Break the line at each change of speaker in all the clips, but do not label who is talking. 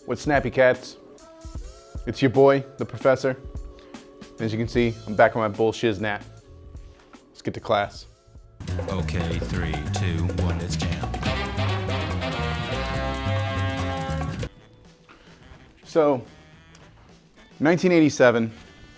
What's snappy, cats? It's your boy, the professor. As you can see, I'm back on my bullshiz nap. Let's get to class.
Okay, 3, 2, 1, let's jam.
So, 1987,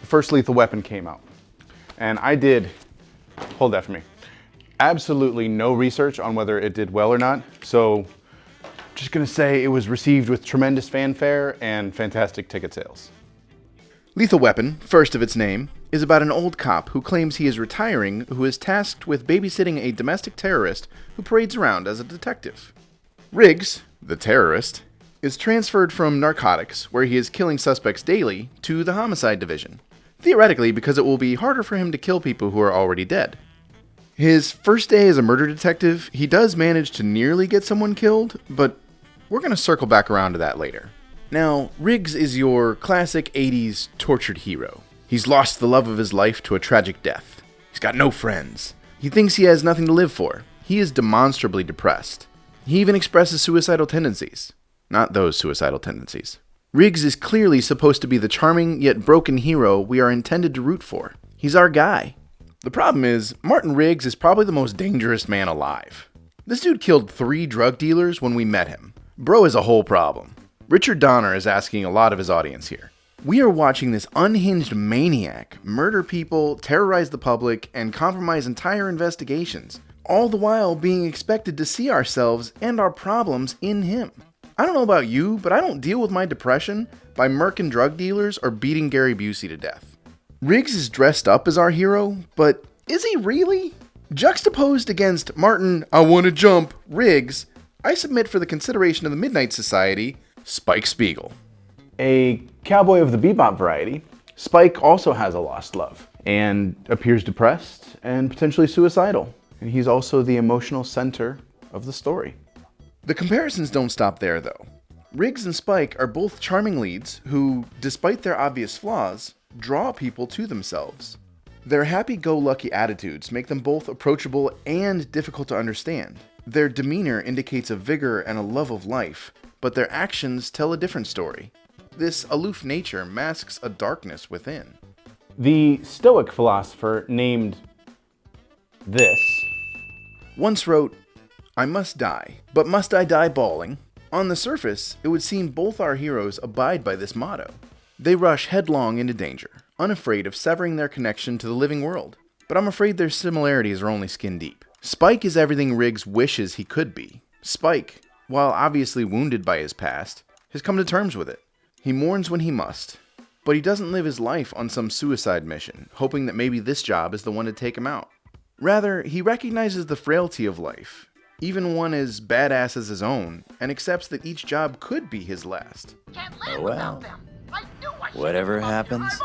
the first Lethal Weapon came out. And I did, hold that for me, absolutely no research on whether it did well or not. So, just gonna say it was received with tremendous fanfare and fantastic ticket sales. Lethal Weapon, first of its name, is about an old cop who claims he is retiring who is tasked with babysitting a domestic terrorist who parades around as a detective. Riggs, the terrorist, is transferred from narcotics, where he is killing suspects daily, to the homicide division. Theoretically, because it will be harder for him to kill people who are already dead. His first day as a murder detective, he does manage to nearly get someone killed, but we're going to circle back around to that later. Now, Riggs is your classic 80s tortured hero. He's lost the love of his life to a tragic death. He's got no friends. He thinks he has nothing to live for. He is demonstrably depressed. He even expresses suicidal tendencies. Not those suicidal tendencies. Riggs is clearly supposed to be the charming yet broken hero we are intended to root for. He's our guy. The problem is, Martin Riggs is probably the most dangerous man alive. This dude killed 3 drug dealers when we met him. Bro is a whole problem. Richard Donner is asking a lot of his audience here. We are watching this unhinged maniac murder people, terrorize the public, and compromise entire investigations, all the while being expected to see ourselves and our problems in him. I don't know about you, but I don't deal with my depression by murking drug dealers or beating Gary Busey to death. Riggs is dressed up as our hero, but is he really? Juxtaposed against Martin, I wanna jump, Riggs, I submit for the consideration of the Midnight Society, Spike Spiegel. A cowboy of the Bebop variety, Spike also has a lost love and appears depressed and potentially suicidal. And he's also the emotional center of the story. The comparisons don't stop there though. Riggs and Spike are both charming leads who, despite their obvious flaws, draw people to themselves. Their happy-go-lucky attitudes make them both approachable and difficult to understand. Their demeanor indicates a vigor and a love of life, but their actions tell a different story. This aloof nature masks a darkness within. The Stoic philosopher named this once wrote, I must die, but must I die bawling? On the surface, it would seem both our heroes abide by this motto. They rush headlong into danger, unafraid of severing their connection to the living world. But I'm afraid their similarities are only skin deep. Spike is everything Riggs wishes he could be. Spike, while obviously wounded by his past, has come to terms with it. He mourns when he must, but he doesn't live his life on some suicide mission, hoping that maybe this job is the one to take him out. Rather, he recognizes the frailty of life, even one as badass as his own, and accepts that each job could be his last.
Oh well, whatever happens,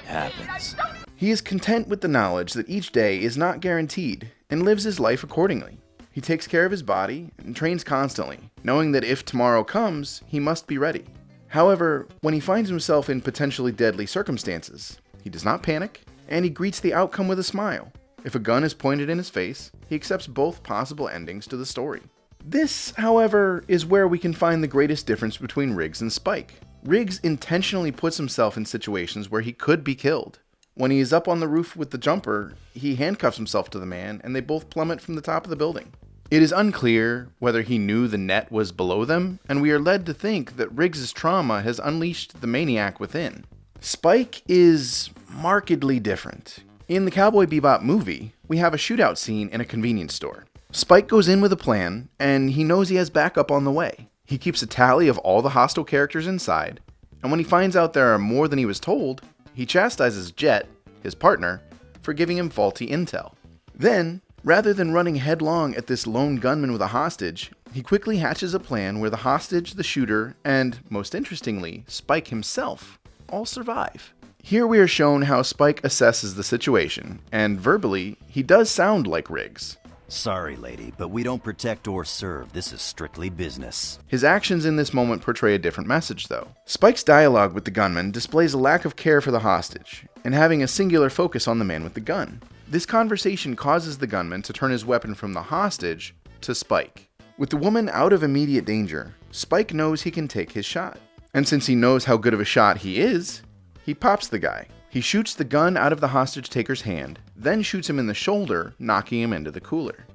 happens.
He is content with the knowledge that each day is not guaranteed, and lives his life accordingly. He takes care of his body and trains constantly, knowing that if tomorrow comes, he must be ready. However, when he finds himself in potentially deadly circumstances, he does not panic, and he greets the outcome with a smile. If a gun is pointed in his face, he accepts both possible endings to the story. This, however, is where we can find the greatest difference between Riggs and Spike. Riggs intentionally puts himself in situations where he could be killed. When he is up on the roof with the jumper, he handcuffs himself to the man, and they both plummet from the top of the building. It is unclear whether he knew the net was below them, and we are led to think that Riggs' trauma has unleashed the maniac within. Spike is markedly different. In the Cowboy Bebop movie, we have a shootout scene in a convenience store. Spike goes in with a plan, and he knows he has backup on the way. He keeps a tally of all the hostile characters inside, and when he finds out there are more than he was told, he chastises Jet, his partner, for giving him faulty intel. Then, rather than running headlong at this lone gunman with a hostage, he quickly hatches a plan where the hostage, the shooter, and, most interestingly, Spike himself, all survive. Here we are shown how Spike assesses the situation, and verbally, he does sound like Riggs.
Sorry, lady, but we don't protect or serve. This is strictly business.
His actions in this moment portray a different message, though. Spike's dialogue with the gunman displays a lack of care for the hostage, and having a singular focus on the man with the gun. This conversation causes the gunman to turn his weapon from the hostage to Spike. With the woman out of immediate danger, Spike knows he can take his shot. And since he knows how good of a shot he is, he pops the guy. He shoots the gun out of the hostage taker's hand, then shoots him in the shoulder, knocking him into the cooler.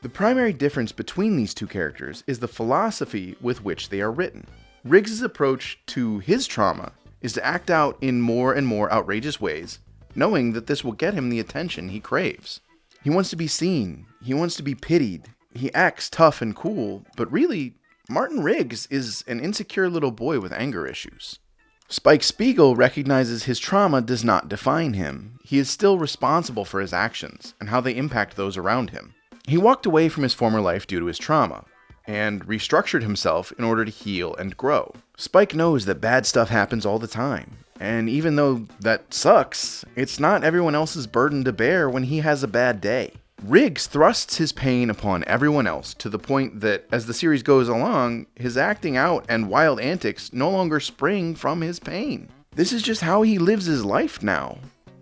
The primary difference between these two characters is the philosophy with which they are written. Riggs' approach to his trauma is to act out in more and more outrageous ways, knowing that this will get him the attention he craves. He wants to be seen, he wants to be pitied, he acts tough and cool, but really, Martin Riggs is an insecure little boy with anger issues. Spike Spiegel recognizes his trauma does not define him. He is still responsible for his actions and how they impact those around him. He walked away from his former life due to his trauma, and restructured himself in order to heal and grow. Spike knows that bad stuff happens all the time, and even though that sucks, it's not everyone else's burden to bear when he has a bad day. Riggs thrusts his pain upon everyone else to the point that, as the series goes along, his acting out and wild antics no longer spring from his pain. This is just how he lives his life now.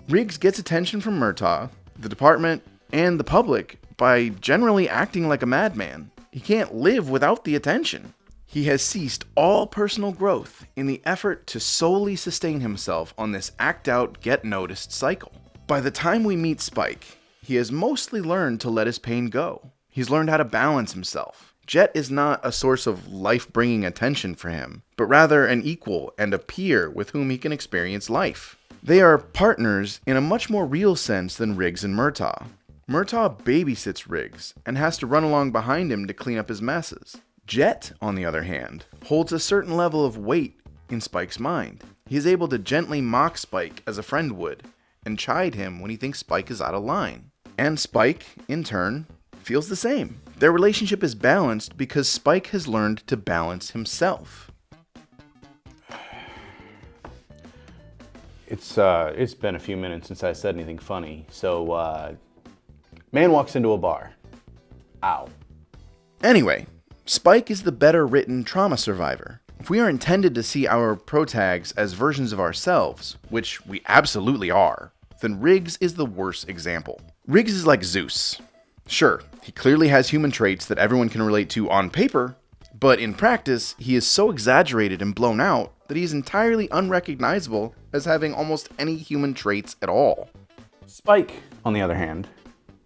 Riggs gets attention from Murtaugh, the department, and the public by generally acting like a madman. He can't live without the attention. He has ceased all personal growth in the effort to solely sustain himself on this act-out, get-noticed cycle. By the time we meet Spike, he has mostly learned to let his pain go. He's learned how to balance himself. Jet is not a source of life-bringing attention for him, but rather an equal and a peer with whom he can experience life. They are partners in a much more real sense than Riggs and Murtaugh. Murtaugh babysits Riggs and has to run along behind him to clean up his messes. Jet, on the other hand, holds a certain level of weight in Spike's mind. He is able to gently mock Spike as a friend would, and chide him when he thinks Spike is out of line. And Spike, in turn, feels the same. Their relationship is balanced because Spike has learned to balance himself.
It's been a few minutes since I said anything funny, so, man walks into a bar. Ow.
Anyway, Spike is the better written trauma survivor. If we are intended to see our protags as versions of ourselves, which we absolutely are, then Riggs is the worst example. Riggs is like Zeus. Sure, he clearly has human traits that everyone can relate to on paper, but in practice, he is so exaggerated and blown out that he is entirely unrecognizable as having almost any human traits at all.
Spike, on the other hand,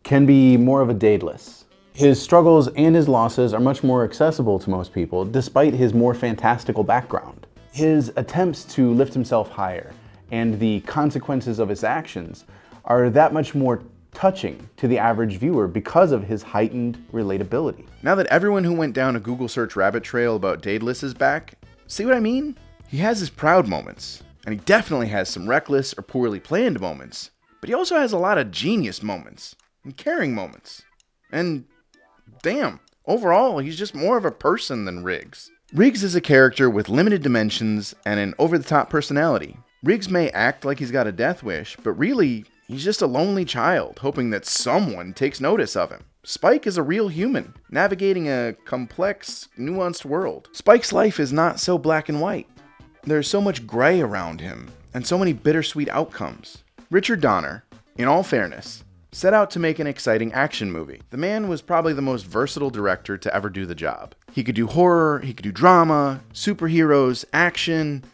can be more of a Daedalus. His struggles and his losses are much more accessible to most people, despite his more fantastical background. His attempts to lift himself higher and the consequences of his actions are that much more touching to the average viewer because of his heightened relatability.
Now that everyone who went down a Google search rabbit trail about Daedalus is back, see what I mean? He has his proud moments, and he definitely has some reckless or poorly planned moments, but he also has a lot of genius moments and caring moments. And damn, overall, he's just more of a person than Riggs. Riggs is a character with limited dimensions and an over-the-top personality. Riggs may act like he's got a death wish, but really, he's just a lonely child hoping that someone takes notice of him. Spike is a real human, navigating a complex, nuanced world. Spike's life is not so black and white. There's so much gray around him, and so many bittersweet outcomes. Richard Donner, in all fairness, set out to make an exciting action movie. The man was probably the most versatile director to ever do the job. He could do horror, he could do drama, superheroes, action.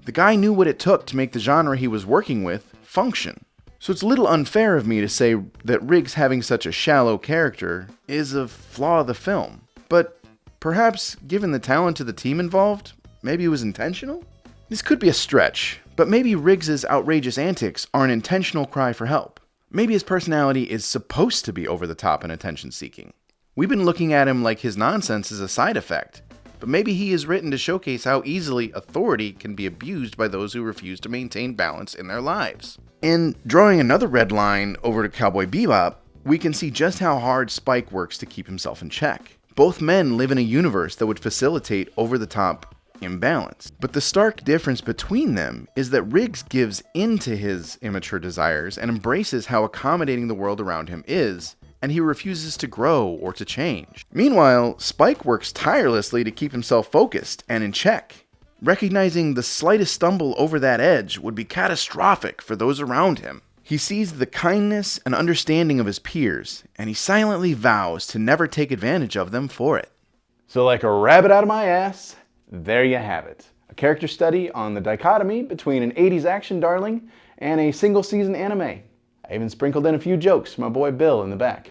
The guy knew what it took to make the genre he was working with function. So it's a little unfair of me to say that Riggs having such a shallow character is a flaw of the film. But perhaps, given the talent of the team involved, maybe it was intentional? This could be a stretch, but maybe Riggs' outrageous antics are an intentional cry for help. Maybe his personality is supposed to be over the top and attention-seeking. We've been looking at him like his nonsense is a side effect, but maybe he is written to showcase how easily authority can be abused by those who refuse to maintain balance in their lives. In drawing another red line over to Cowboy Bebop, we can see just how hard Spike works to keep himself in check. Both men live in a universe that would facilitate over-the-top imbalance. But the stark difference between them is that Riggs gives in to his immature desires and embraces how accommodating the world around him is, and he refuses to grow or to change. Meanwhile, Spike works tirelessly to keep himself focused and in check, recognizing the slightest stumble over that edge would be catastrophic for those around him. He sees the kindness and understanding of his peers, and he silently vows to never take advantage of them for it.
So like a rabbit out of my ass, there you have it.
a character study on the dichotomy between an 80s action darling and a single season anime. I even sprinkled in a few jokes from my boy Bill in the back.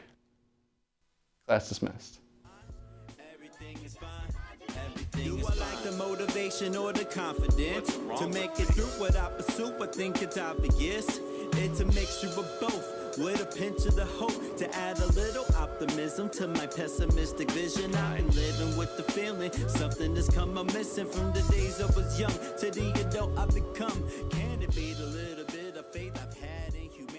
Class dismissed.
Do I like the motivation or the confidence to make it through what I pursue? I think it's obvious. It's a mixture of both, with a pinch of the hope to add a little optimism to my pessimistic vision. I've been living with the feeling something has come up missing from the days I was young to the adult I've become. Can it be the little bit of faith I've had in humanity?